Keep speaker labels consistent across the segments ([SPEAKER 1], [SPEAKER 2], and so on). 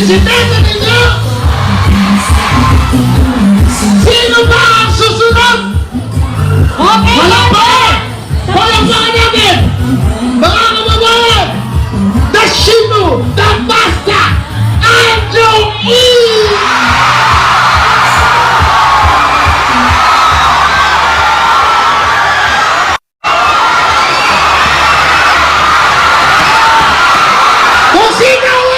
[SPEAKER 1] Respeto ninyo! Sino ba ang susunod?
[SPEAKER 2] Okay.
[SPEAKER 1] Palakpakan! Palakpakan natin! Mga kababayan! The Shino! The Basta! Andrew E! Kung sino ang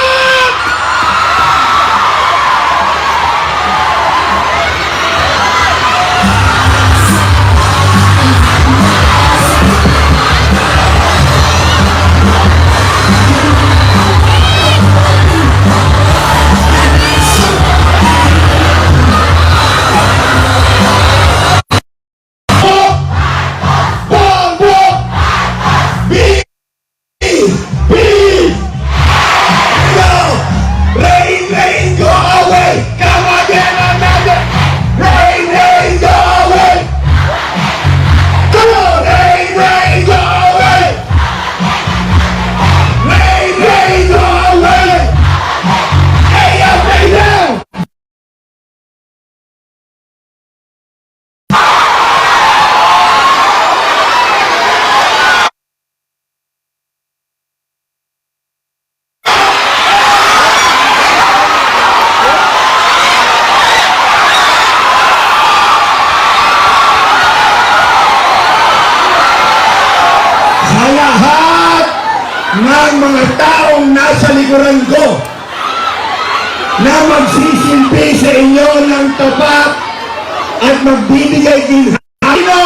[SPEAKER 1] ng mga taong nasa likuran ko na magsisilbi sa inyo ng tapat at magbibigay din. Sino